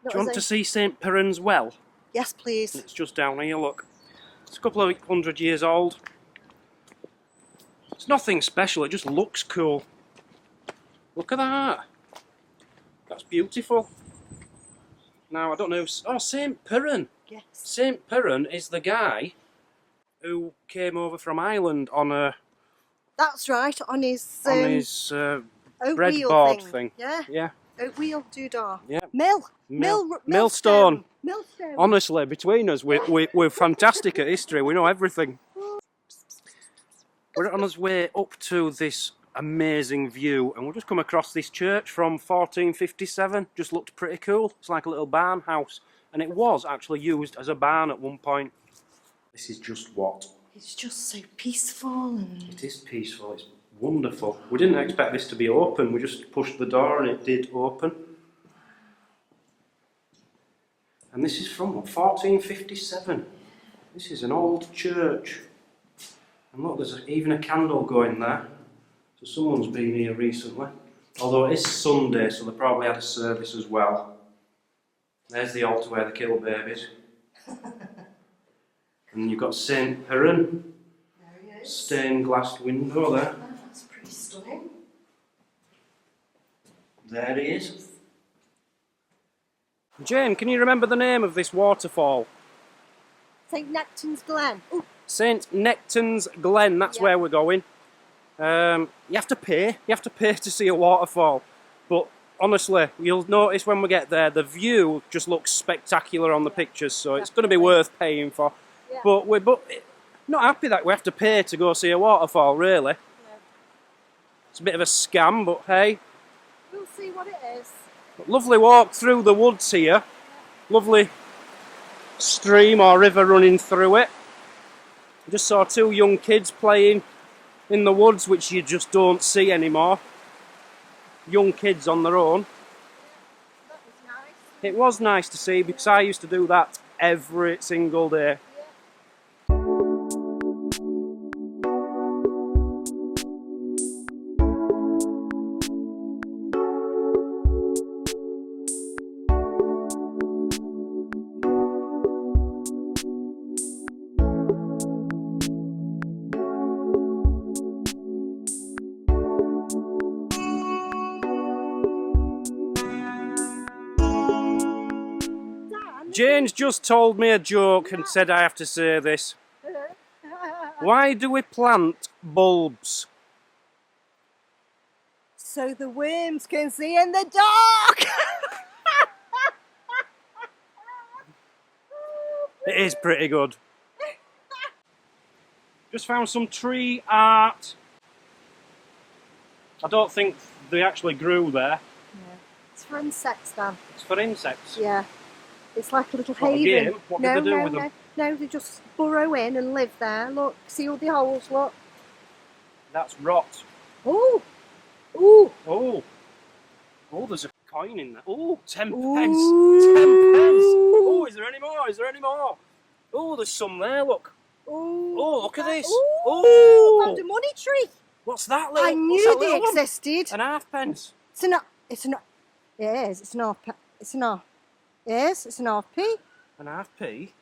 Do you want to see St Piran's Well? Yes, please. It's just down here, look. It's a couple of 100 years old. It's nothing special, it just looks cool. Look at that. That's beautiful. Now, I don't know... Oh, St Piran. Yes. St Piran is the guy who came over from Ireland on a... That's right, on his breadboard thing. Yeah. Yeah. Oak wheel doodah. Yeah. Millstone. Honestly, between us, we're fantastic at history. We know everything. We're on our way up to this amazing view, and we've just come across this church from 1457. Just looked pretty cool. It's like a little barn house, and it was actually used as a barn at one point. This is just what? It's just so peaceful. It is peaceful. It's wonderful. We didn't expect this to be open. We just pushed the door and it did open. And this is from what, 1457. This is an old church. And look, there's even a candle going there. So someone's been here recently. Although it is Sunday, so they probably had a service as well. There's the altar where they kill babies. And you've got St Piran. There he is. Stained glass window there. Oh, that's pretty stunning. There he is. Jane, can you remember the name of this waterfall? St Nectan's Glen. Ooh. St Nectan's Glen, that's where we're going. You have to pay. You have to pay to see a waterfall. But honestly, you'll notice when we get there, the view just looks spectacular on the pictures, so it's going to be worth paying for. Yeah. But we're not happy that we have to pay to go see a waterfall, really. Yeah. It's a bit of a scam, but hey. We'll see what it is. Lovely walk through the woods here. Lovely stream or river running through it. I just saw two young kids playing in the woods, which you just don't see anymore. Young kids on their own. That was nice. It was nice to see because I used to do that every single day. Jane's just told me a joke and said I have to say this. Why do we plant bulbs? So the worms can see in the dark! It is pretty good. Just found some tree art. I don't think they actually grew there. Yeah. It's for insects, Dan. It's for insects? Yeah. It's like a little haven. What a game? What do they do with them? No, they just burrow in and live there. Look, see all the holes, look. That's rot. Oh! Ooh! Oh! Oh, there's a coin in there. Oh, 10 pence! Ooh. 10 pence! Oh, is there any more? Is there any more? Oh, there's some there, look. Ooh. Oh, look at this. Ooh. Oh! Found a money tree. What's that little? I knew they existed. An halfpence. It is. It's an half. Yes, it's an half-p. An half-p?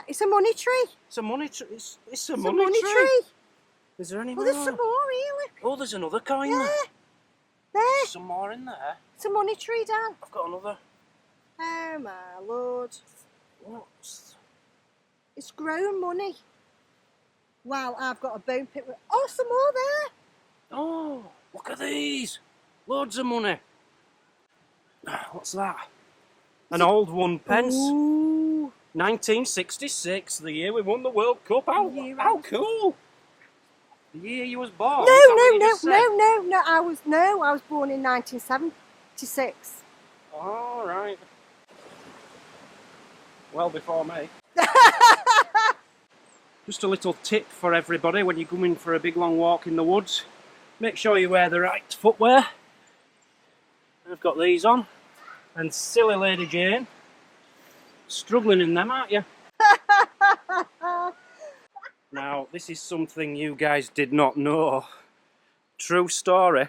It's a money tree. It's a money tree. It's a money tree. Is there any more? There's some more, really. Oh, there's another coin there. There. There's some more in there. It's a money tree, Dan. I've got another. Oh, my Lord. What's... It's grown money. Wow, I've got a bone pick with... Oh, some more there. Oh, look at these. Loads of money. What's that? An old 1 pence. Ooh. 1966, the year we won the World Cup. How cool! The year you was born. No. I was born in 1976. All right. Well before me. Just a little tip for everybody when you're going for a big long walk in the woods. Make sure you wear the right footwear. I've got these on. And silly Lady Jane, struggling in them, aren't you? Now, this is something you guys did not know. True story.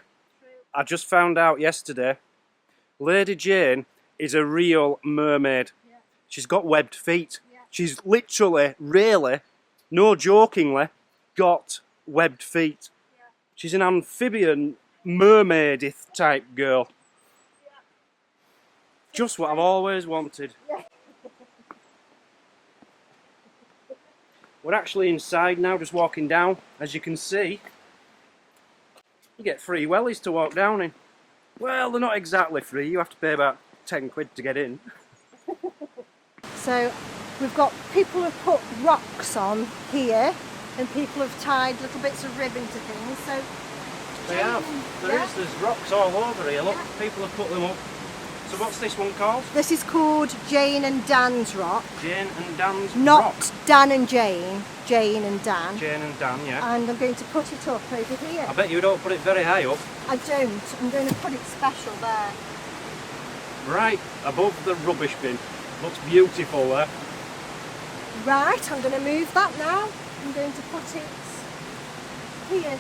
I just found out yesterday. Lady Jane is a real mermaid. Yeah. She's got webbed feet. Yeah. She's literally, really, no jokingly, got webbed feet. Yeah. She's an amphibian mermaid type girl. Yeah. Just what I've always wanted. Yeah. We're actually inside now, just walking down. As you can see, you get free wellies to walk down in. Well, they're not exactly free. You have to pay about 10 quid to get in. So we've got people have put rocks on here, and people have tied little bits of ribbon to things. So They have. There's rocks all over here. Look, people have put them up. So what's this one called? This is called Jane and Dan's Rock. Jane and Dan's Not Rock. Dan and Jane, Jane and Dan. Jane and Dan, yeah. And I'm going to put it up over here. I bet you don't put it very high up. I don't. I'm going to put it special there. Right above the rubbish bin. Looks beautiful there. Right, I'm going to move that now. I'm going to put it here.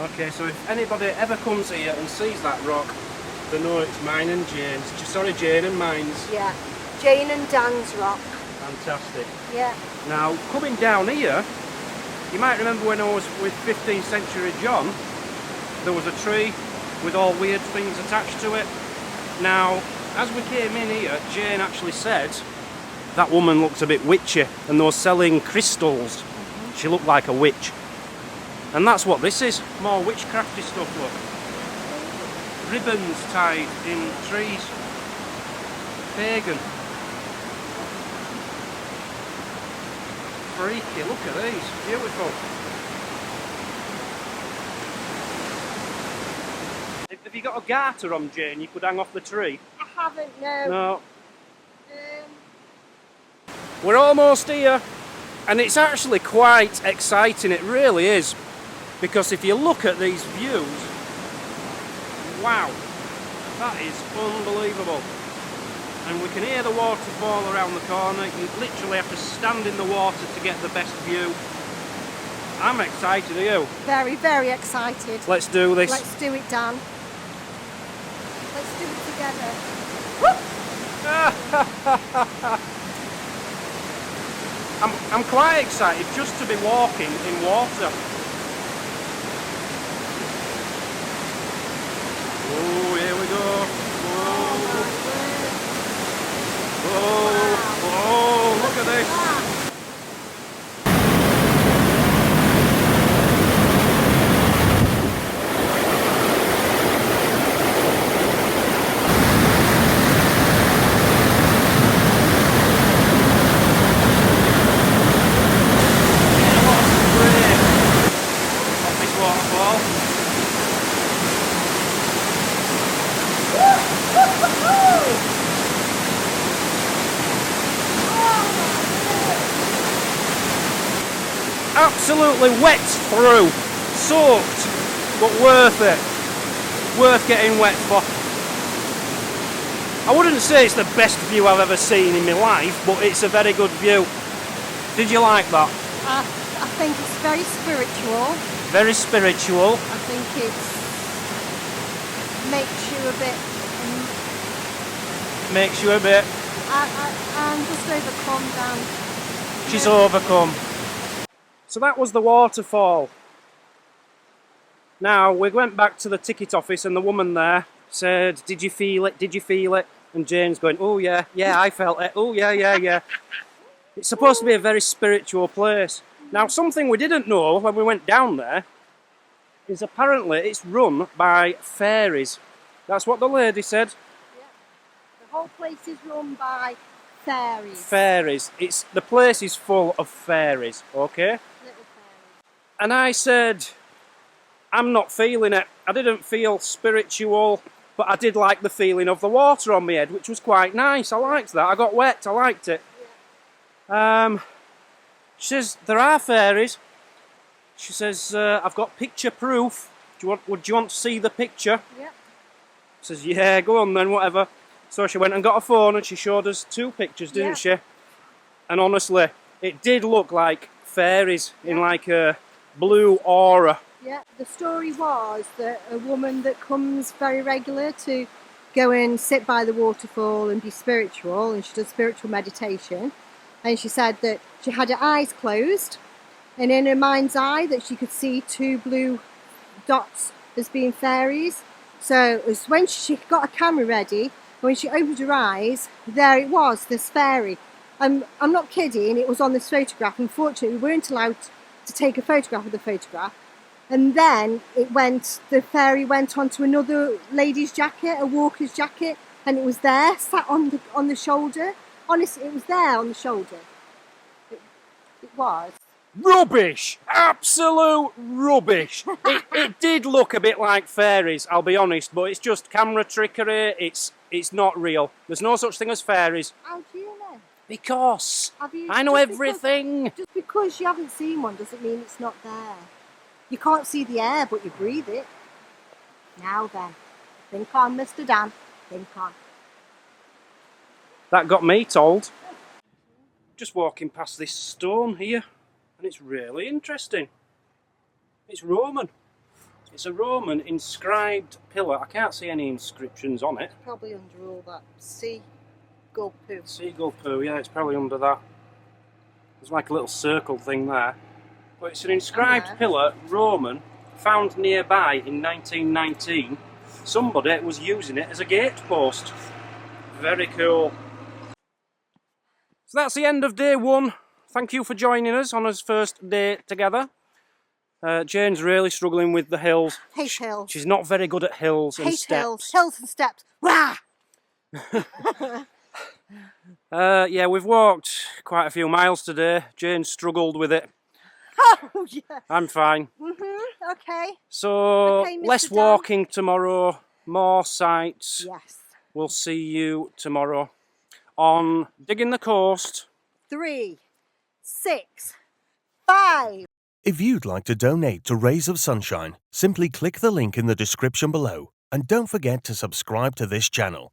Okay, so if anybody ever comes here and sees that rock, they know it's mine and Jane's. Sorry, Jane and mine's. Yeah, Jane and Dan's Rock. Fantastic. Yeah. Now, coming down here, you might remember when I was with 15th Century John, there was a tree with all weird things attached to it. Now, as we came in here, Jane actually said that woman looked a bit witchy and they were selling crystals. She looked like a witch. And that's what this is, more witchcrafty stuff, look. Ribbons tied in trees. Pagan. Freaky, look at these, beautiful. Have you got a garter on, Jane, you could hang off the tree? I haven't, no. No. We're almost here, and it's actually quite exciting, it really is. Because if you look at these views, wow, that is unbelievable. And we can hear the waterfall around the corner. You literally have to stand in the water to get the best view. I'm excited, are you? Very, very excited. Let's do this. Let's do it, Dan. Let's do it together. I'm quite excited just to be walking in water. Oh, here we go. Oh, look at this. Absolutely wet through, soaked, but worth it. Worth getting wet for. I wouldn't say it's the best view I've ever seen in my life, but it's a very good view. Did you like that? I think it's very spiritual. Very spiritual. I think it makes you a bit... Makes you a bit... I'm just overcome, Dan. She's overcome. So that was the waterfall. Now, we went back to the ticket office and the woman there said, "Did you feel it? Did you feel it?" And Jane's going, "Oh yeah, yeah, I felt it. Oh yeah, yeah, yeah." It's supposed to be a very spiritual place. Now, something we didn't know when we went down there is apparently it's run by fairies. That's what the lady said. Yeah. The whole place is run by fairies. Fairies. The place is full of fairies, okay? Little fairies. And I said, I'm not feeling it. I didn't feel spiritual, but I did like the feeling of the water on my head, which was quite nice. I liked that. I got wet. I liked it. Yeah. She says, there are fairies. She says, I've got picture proof. Would you want to see the picture? Yeah. Says, yeah, go on then, whatever. So she went and got a phone and she showed us 2 pictures, didn't she? And honestly, it did look like fairies in like a blue aura. Yeah, the story was that a woman that comes very regular to go and sit by the waterfall and be spiritual, and she does spiritual meditation. And she said that she had her eyes closed, and in her mind's eye that she could see 2 blue dots as being fairies. So it was when she got a camera ready, when she opened her eyes, there it was, this fairy. I'm not kidding, it was on this photograph. Unfortunately, we weren't allowed to take a photograph of the photograph. And then the fairy went onto another lady's jacket, a walker's jacket, and it was there, sat on the shoulder. Honestly, it was there on the shoulder. It was. Rubbish! Absolute rubbish! It did look a bit like fairies, I'll be honest, but it's just camera trickery. It's not real. There's no such thing as fairies. How do you know? Because I know everything. Just because you haven't seen one doesn't mean it's not there. You can't see the air, but you breathe it. Now then, think on, Mr. Dan. Think on. That got me told. Just walking past this stone here, and it's really interesting. It's Roman. It's a Roman inscribed pillar. I can't see any inscriptions on it. Probably under all that seagull poo. Seagull poo, yeah, it's probably under that. There's like a little circle thing there. But it's an inscribed pillar, Roman, found nearby in 1919. Somebody was using it as a gate post. Very cool. So that's the end of day 1. Thank you for joining us on our first day together. Jane's really struggling with the hills. Hate hills. She's not very good at hills and steps. Hills and steps. Wah! Yeah, we've walked quite a few miles today. Jane struggled with it. Oh, yeah. I'm fine. Okay. So, Okay, Mr. less Dan. walking tomorrow, more sights. Yes. We'll see you tomorrow on Digging the Coast. 3, 6, 5. If you'd like to donate to Rays of Sunshine, simply click the link in the description below and don't forget to subscribe to this channel.